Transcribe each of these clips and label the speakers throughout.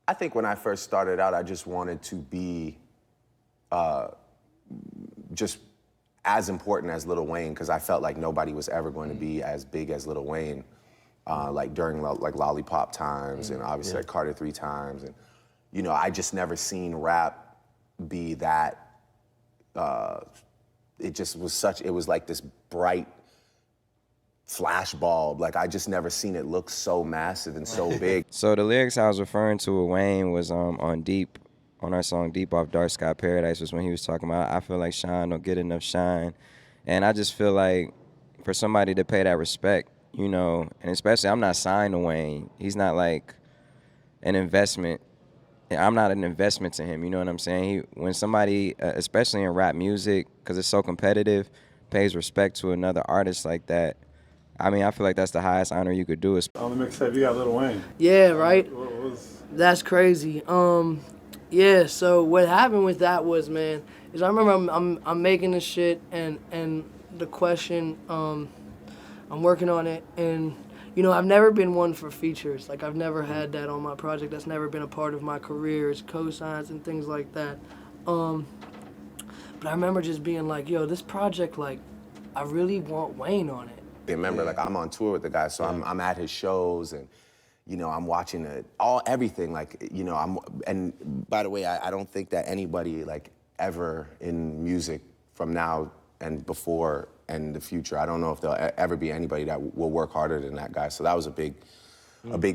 Speaker 1: I think when I first started out, I just wanted to be just as important as Lil Wayne, because I felt like nobody was ever going to be as big as Lil Wayne, like during like Lollipop times and obviously like Carter 3 times. And, you know, I just never seen rap be that, it just was such, it was like this bright flash bulb. Like I just never seen it look so massive and so big.
Speaker 2: So the lyrics I was referring to with Wayne was on Deep, on our song Deep off Dark Sky Paradise, was when he was talking about, I feel like shine don't get enough shine. And I just feel like for somebody to pay that respect, you know, and especially I'm not signed to Wayne. He's not like an investment. I'm not an investment to him, you know what I'm saying? When somebody, especially in rap music, because it's so competitive, pays respect to another artist like that, I mean, I feel like that's the highest honor you could do.
Speaker 3: On the mixtape, you got Lil Wayne.
Speaker 4: Yeah, right?
Speaker 3: What was...
Speaker 4: That's crazy. Yeah, so what happened with that was, man, is I remember I'm making this shit and the question, I'm working on it, and you know, I've never been one for features. Like I've never had that on my project. That's never been a part of my career. It's cosigns and things like that. But I remember just being like, yo, this project, like, I really want Wayne on it.
Speaker 1: Remember, like I'm on tour with the guy, so I'm at his shows, and you know I'm watching everything. Like you know, and by the way, I don't think that anybody like ever in music from now and before and the future, I don't know if there'll ever be anybody that will work harder than that guy. So that was a big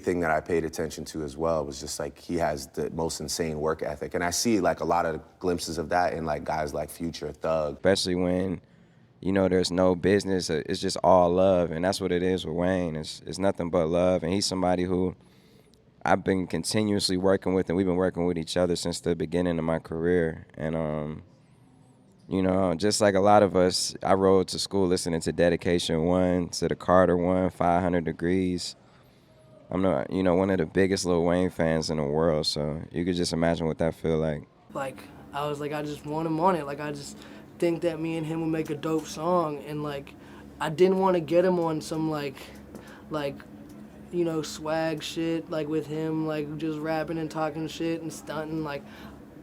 Speaker 1: thing that I paid attention to as well. It was just like he has the most insane work ethic, and I see like a lot of glimpses of that in like guys like Future, Thug,
Speaker 2: especially when, you know, there's no business, it's just all love, and that's what it is with Wayne. It's nothing but love, and he's somebody who I've been continuously working with, and we've been working with each other since the beginning of my career. And, you know, just like a lot of us, I rode to school listening to Dedication 1, to the Carter 1, 500 Degrees. I'm not, you know, one of the biggest Lil Wayne fans in the world, so you could just imagine what that feel like.
Speaker 4: Like, I was like, I just want him on it. Like, I just think that me and him would make a dope song, and like I didn't want to get him on some like you know, swag shit, like with him like just rapping and talking shit and stunting. Like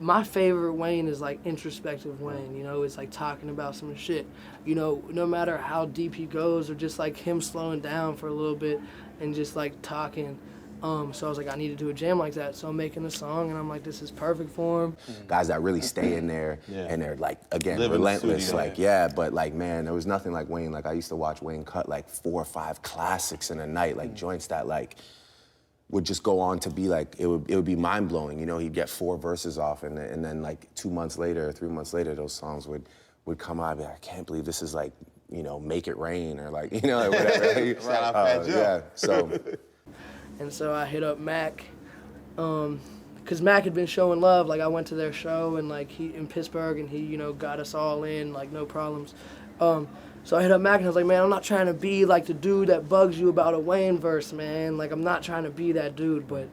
Speaker 4: my favorite Wayne is like introspective Wayne, you know, it's like talking about some shit, you know, no matter how deep he goes, or just like him slowing down for a little bit and just like talking. So I was like, I need to do a jam like that. So I'm making a song, and I'm like, this is perfect for him.
Speaker 1: Guys that really stay in there, and they're like, again, relentless. Like, but like, man, there was nothing like Wayne. Like, I used to watch Wayne cut like 4 or 5 classics in a night, like joints that like would just go on to be like, it would be mind blowing. You know, he'd get 4 verses off, and then like 2 months later, or 3 months later, those songs would come out. I'd be like, I can't believe this is like, you know, Make It Rain, or like, you know, like whatever.
Speaker 5: Shout out Fat Joe.
Speaker 1: Yeah, so.
Speaker 4: And so I hit up Mac, because Mac had been showing love. Like I went to their show, and like he in Pittsburgh, and he, you know, got us all in, like no problems. So I hit up Mac, and I was like, man, I'm not trying to be like the dude that bugs you about a Wayne verse, man. Like I'm not trying to be that dude, but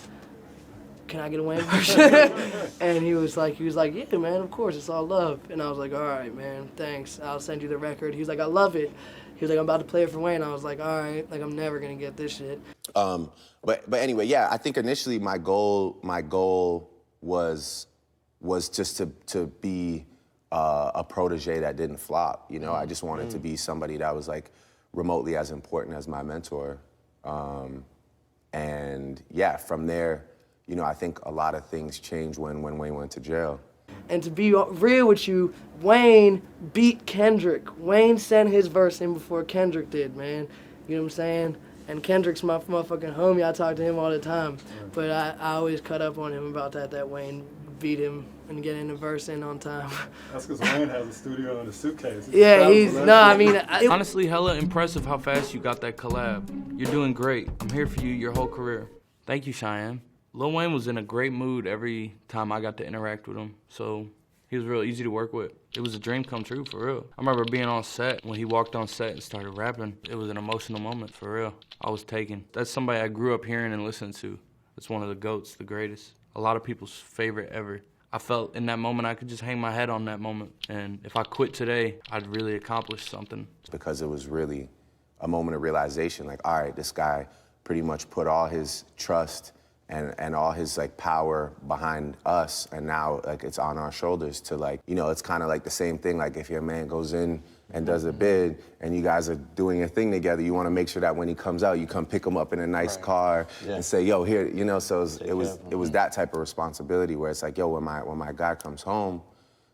Speaker 4: can I get a Wayne verse? And he was like, yeah, man, of course, it's all love. And I was like, all right, man, thanks. I'll send you the record. He was like, I love it. He was like, I'm about to play it for Wayne. I was like, all right, like I'm never gonna get this shit.
Speaker 1: But anyway, yeah, I think initially my goal was just to be a protege that didn't flop. You know, I just wanted to be somebody that was like remotely as important as my mentor. And yeah, from there, you know, I think a lot of things changed when Wayne went to jail.
Speaker 4: And to be real with you, Wayne beat Kendrick. Wayne sent his verse in before Kendrick did, man. You know what I'm saying? And Kendrick's my motherfucking homie. I talk to him all the time. But I always cut up on him about that Wayne beat him and getting the verse in on time.
Speaker 3: That's because Wayne has a studio in a suitcase.
Speaker 4: Yeah,
Speaker 6: honestly, hella impressive how fast you got that collab. You're doing great. I'm here for you your whole career. Thank you, Cheyenne. Lil Wayne was in a great mood every time I got to interact with him, so he was real easy to work with. It was a dream come true, for real. I remember being on set, when he walked on set and started rapping, it was an emotional moment, for real. I was taken. That's somebody I grew up hearing and listening to. It's one of the GOATs, the greatest. A lot of people's favorite ever. I felt in that moment I could just hang my head on that moment, and if I quit today, I'd really accomplish something.
Speaker 1: Because it was really a moment of realization, like, all right, this guy pretty much put all his trust and all his like power behind us, and now like it's on our shoulders to like, you know, it's kind of like the same thing. Like if your man goes in and does a bid and you guys are doing a thing together, you want to make sure that when he comes out, you come pick him up in a nice car and say, yo, here, you know. So it was that type of responsibility where it's like, yo, when my guy comes home,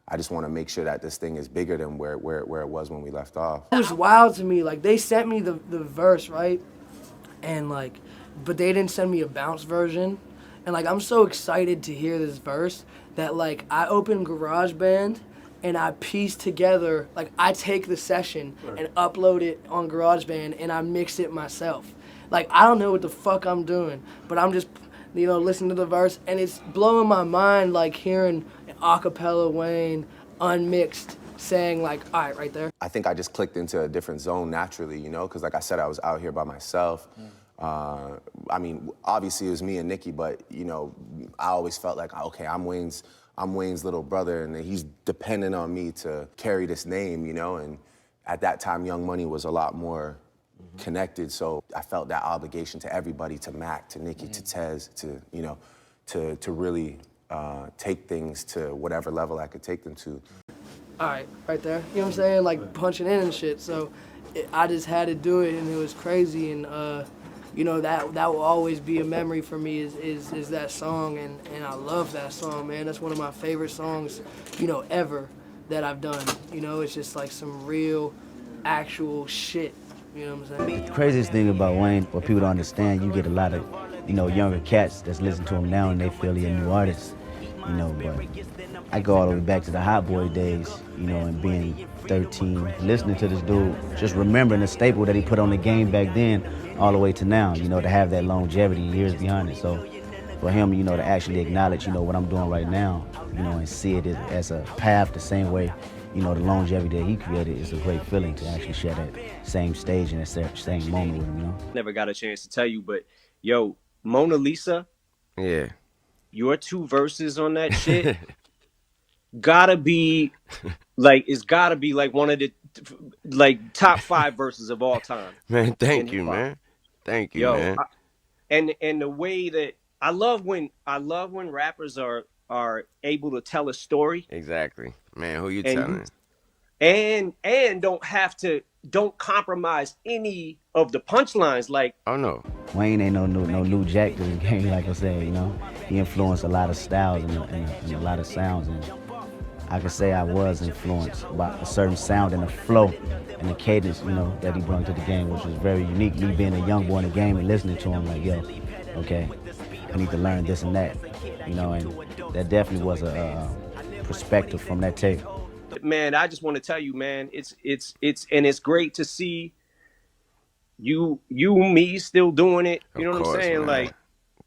Speaker 1: I just want to make sure that this thing is bigger than where it was when we left off.
Speaker 4: It was wild to me. Like they sent me the verse, right? And like, but they didn't send me a bounce version. And like, I'm so excited to hear this verse that like I open GarageBand and I piece together, like I take the session and upload it on GarageBand and I mix it myself. Like I don't know what the fuck I'm doing, but I'm just, you know, listening to the verse and it's blowing my mind, like hearing an acapella Wayne unmixed saying like, all right, right there.
Speaker 1: I think I just clicked into a different zone naturally, you know, because like I said, I was out here by myself. I mean, obviously it was me and Nicki, but you know, I always felt like, okay, I'm Wayne's little brother, and he's dependent on me to carry this name, you know. And at that time, Young Money was a lot more connected, so I felt that obligation to everybody, to Mac, to Nicki, to Tez, to you know, to really take things to whatever level I could take them to.
Speaker 4: All right, right there. You know what I'm saying? Like punching in and shit. So I just had to do it, and it was crazy. And you know, that will always be a memory for me is that song, and I love that song, man. That's one of my favorite songs, you know, ever that I've done. You know, it's just like some real, actual shit. You know what I'm saying?
Speaker 5: The craziest thing about Wayne, what people don't understand, you get a lot of, you know, younger cats that's listening to him now and they feel he's a new artist, you know, but I go all the way back to the Hot Boy days, you know, and being 13, listening to this dude, just remembering the staple that he put on the game back then all the way to now, you know, to have that longevity years behind it. So for him, you know, to actually acknowledge, you know, what I'm doing right now, you know, and see it as a path the same way, you know, the longevity that he created is a great feeling to actually share that same stage and that same moment with him, you know?
Speaker 7: Never got a chance to tell you, but yo, Mona Lisa,
Speaker 2: Yeah.
Speaker 7: your 2 verses on that shit gotta be like, it's gotta be like one of the like top 5 verses of all time.
Speaker 2: Man, thank you, man. Thank you, man.
Speaker 7: And the way that I love when rappers are able to tell a story.
Speaker 2: Exactly. Man, who you
Speaker 7: and
Speaker 2: telling?
Speaker 7: And don't compromise any of the punchlines. Like,
Speaker 2: Oh no.
Speaker 5: Wayne ain't no new jack to the game, like I said, you know? He influenced a lot of styles and a lot of sounds, and I could say I was influenced by a certain sound and a flow and the cadence, you know, that he brought to the game, which was very unique. Me being a young boy in the game and listening to him like, yo, okay, I need to learn this and that, you know, and that definitely was a perspective from that tape.
Speaker 7: man, I just want to tell you, man, it's great to see you me still doing it. You know what I'm saying?
Speaker 2: Man.
Speaker 7: Like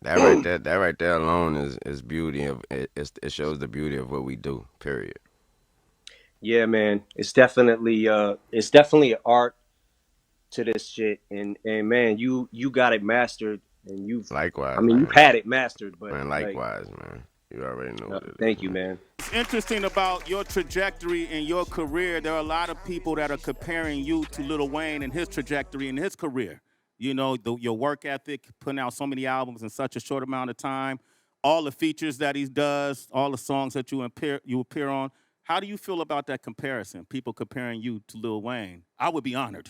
Speaker 2: that right there alone is beauty of it. It shows the beauty of what we do. Period.
Speaker 7: yeah, man, it's definitely an art to this shit, and man, you got it mastered, and
Speaker 2: Likewise.
Speaker 7: I mean,
Speaker 2: man.
Speaker 7: you've had it mastered, but
Speaker 2: Man, likewise, man. You already know what it is.
Speaker 7: Thank you, man.
Speaker 8: It's interesting about your trajectory and your career. There are a lot of people that are comparing you to Lil Wayne and his trajectory and his career. You know, your work ethic, putting out so many albums in such a short amount of time, all the features that he does, all the songs that you appear on. How do you feel about that comparison? People comparing you to Lil Wayne. I would be honored.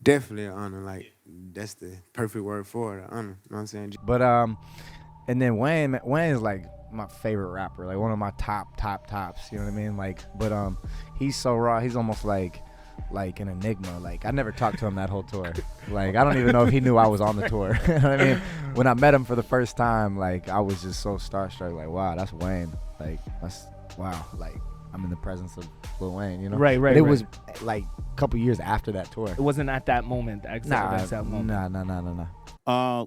Speaker 9: Definitely an honor. Like, that's the perfect word for it, honor. You know what I'm saying?
Speaker 10: But and then Wayne is like my favorite rapper, like one of my tops. You know what I mean? Like, but he's so raw. He's almost like an enigma. Like, I never talked to him that whole tour. Like, I don't even know if he knew I was on the tour. You know what I mean? When I met him for the first time, like, I was just so starstruck. Like, wow, that's Wayne. Like, that's wow. Like, I'm in the presence of Lil Wayne, you know?
Speaker 11: Right.
Speaker 10: But it was like a couple years after that tour.
Speaker 11: It wasn't at that moment.
Speaker 10: No.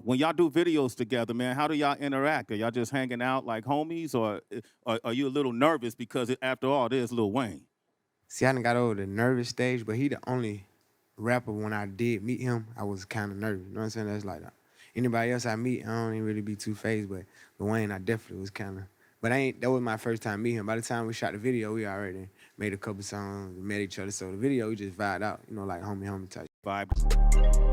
Speaker 8: When y'all do videos together, man, how do y'all interact? Are y'all just hanging out like homies, or are you a little nervous because after all, it is Lil Wayne?
Speaker 9: See, I done got over the nervous stage, but he the only rapper when I did meet him, I was kind of nervous. You know what I'm saying? That's like anybody else I meet, I don't even really be too phased, but Lil Wayne, I definitely was kind of. But that was my first time meeting him. By the time we shot the video, we already made a couple songs, met each other. So the video, we just vibed out, you know, like homie type
Speaker 8: Vibe.